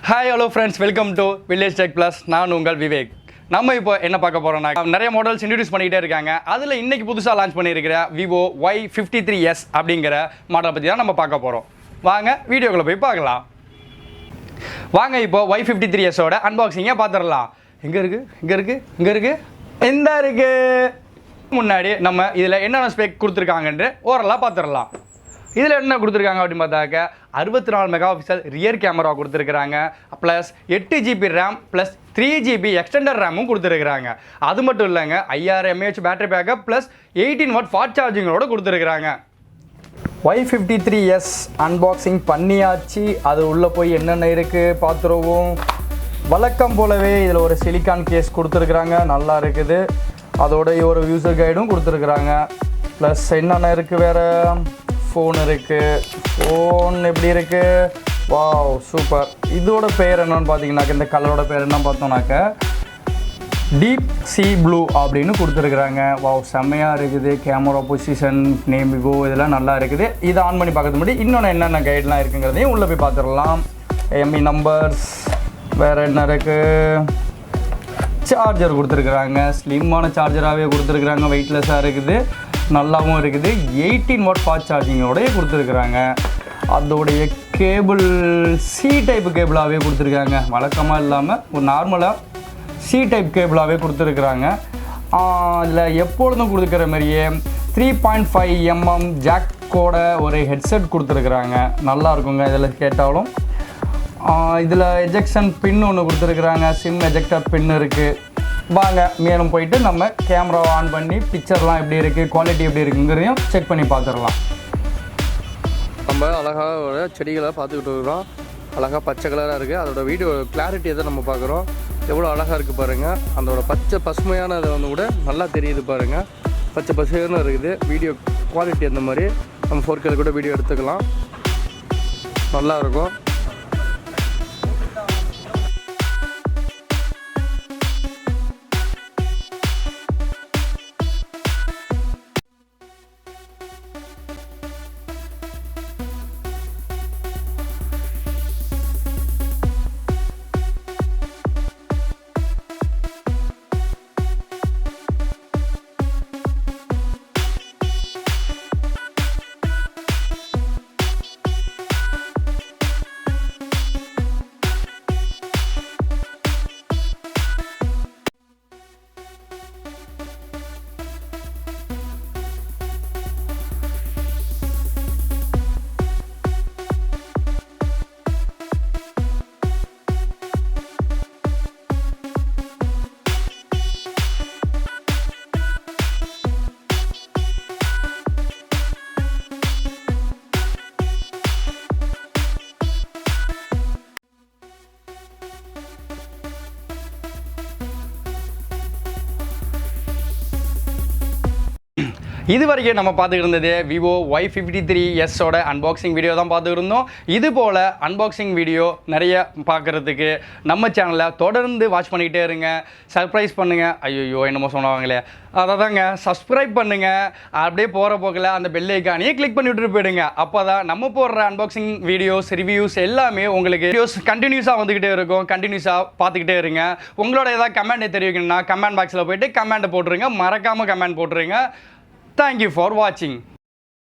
Hi, hello friends, welcome to Village Tech Plus. நான் உங்கள் விவேக். நம்ம இப்போ என்ன பார்க்க போறோம்னா நிறைய மாடல்ஸ் இன்ட்ரோ듀ஸ் பண்ணிட்டே இருக்காங்க. அதுல இன்னைக்கு புதுசா லான்ச் பண்ணியிருக்கிற Vivo y53s அப்படிங்கற மாடலை பத்தி தான் நம்ம பார்க்க போறோம். வாங்க வீடியோக்குள்ள போய் பார்க்கலாம். வாங்க இப்போ y53s ஓட அன்பாக்சிங்கை பார்த்துடலாம். எங்க இருக்கு? இந்த இருக்கு. முன்னாடி நம்ம இதுல என்னென்ன ஸ்பெக் கொடுத்துருக்காங்கன்னு ஓரளவு பார்த்துடலாம். இதில் என்ன கொடுத்துருக்காங்க அப்படின்னு பார்த்தாக்க 64 மெகாபிக்சல் ரியர் கேமரா கொடுத்துருக்குறாங்க, plus 8 GB RAM plus 3 GB extender ரேமும் கொடுத்துருக்குறாங்க. அது மட்டும் இல்லைங்க, 5000 mAh battery backup plus 18 watt fast சார்ஜிங்கோடு கொடுத்துருக்குறாங்க. y53s அன்பாக்சிங் பண்ணியாச்சு. அது உள்ளே போய் என்னென்ன இருக்குது பார்த்துருவோம். வழக்கம் போலவே இதில் ஒரு சிலிக்கான் கேஸ் கொடுத்துருக்குறாங்க, நல்லா இருக்குது. அதோட ஒரு யூசர் கைடும் கொடுத்துருக்குறாங்க. ப்ளஸ் என்னென்ன இருக்குது, வேறு ஃபோன் இருக்குது. ஃபோன் எப்படி இருக்குது? Wow, super. இதோட பேர் என்னன்னு பார்த்தீங்கன்னாக்க, இந்த கலரோட பேர் என்ன பார்த்தோம்னாக்க டீப் சி ப்ளூ அப்படின்னு கொடுத்துருக்குறாங்க. வாவ், செம்மையாக இருக்குது. கேமரா பொசிஷன், நேம், விவோ இதெல்லாம் நல்லா இருக்குது. இதை ஆன் பண்ணி பார்க்கறது முன்னாடி இன்னொன்று என்னென்ன கைட்லாம் இருக்குங்கிறதையும் உள்ளே போய் பார்த்துடலாம். எம்இ நம்பர்ஸ், வேறு என்ன இருக்குது, சார்ஜர் கொடுத்துருக்குறாங்க. ஸ்லிம்மான சார்ஜராகவே கொடுத்துருக்குறாங்க, வெயிட்லெஸ்ஸாக இருக்குது, நல்லாவும் இருக்குது. 18 வாட் ஃபாஸ்ட் சார்ஜிங்கோடய கொடுத்துருக்குறாங்க. அதோடைய கேபிள் சி டைப் கேபிளாகவே கொடுத்துருக்காங்க, வழக்கமாக இல்லாமல் ஒரு நார்மலாக சி டைப் கேபிளாகவே கொடுத்துருக்குறாங்க. அதில் எப்பொழுதும் கொடுக்குற மாதிரியே 3.5 mm ஜாக்கோட ஒரு ஹெட்செட் கொடுத்துருக்குறாங்க, நல்லா இருக்குங்க. இதில் கேட்டாலும் இதில் எஜெக்ஷன் பின் ஒன்று கொடுத்துருக்குறாங்க, சிம் எஜெக்டர் பின் இருக்குது. வாங்க மேலும் போயிட்டு நம்ம கேமராவை ஆன் பண்ணி பிக்சர்லாம் எப்படி இருக்குது, குவாலிட்டி எப்படி இருக்குங்கிறதையும் செக் பண்ணி பார்த்துடலாம். நம்ம அழகாக ஒரு செடிகளை பார்த்துக்கிட்டு இருக்கிறோம். அழகாக பச்சை கலராக இருக்குது. அதோட வீடியோ கிளாரிட்டி எதை நம்ம பார்க்குறோம், எவ்வளோ அழகாக இருக்குது பாருங்கள். அதோட பச்சை பசுமையான இதை வந்து கூட நல்லா தெரியுது பாருங்கள், பச்சை பசுமையான இருக்குது. வீடியோ குவாலிட்டி அந்த மாதிரி நம்ம 4K கூட வீடியோ எடுத்துக்கலாம், நல்லாயிருக்கும். இது வரைக்கும் நம்ம பார்த்துக்கிட்டு இருந்தது Vivo y53s ஓட அன்பாக்சிங் வீடியோ தான் பார்த்துக்கிட்டு இருந்தோம். இது போல் அன்பாக்சிங் வீடியோ நிறைய பார்க்குறதுக்கு நம்ம சேனலை தொடர்ந்து வாட்ச் பண்ணிக்கிட்டே இருங்க. சர்ப்ரைஸ் பண்ணுங்கள். ஐயோ என்னமோ சொன்னாங்களே, அதாங்க சப்ஸ்கிரைப் பண்ணுங்கள். அப்படியே போகிற போக்கில் அந்த பெல் ஐக்கானையே கிளிக் பண்ணி விட்டுட்டு போயிடுங்க. அப்போ தான் நம்ம போடுற அன்பாக்சிங் வீடியோஸ், ரிவ்யூஸ் எல்லாமே உங்களுக்கு வீடியோஸ் கண்டினியூஸாக வந்துக்கிட்டே இருக்கும். கண்டினியூஸாக பார்த்துக்கிட்டே இருங்க. உங்களோட ஏதாவது கமெண்ட் தெரிவிக்கணும்னா கமெண்ட் பாக்ஸில் போய்ட்டு கமெண்ட் போட்டுருங்க, மறக்காமல் கமெண்ட் போட்டுருங்க. Thank you for watching.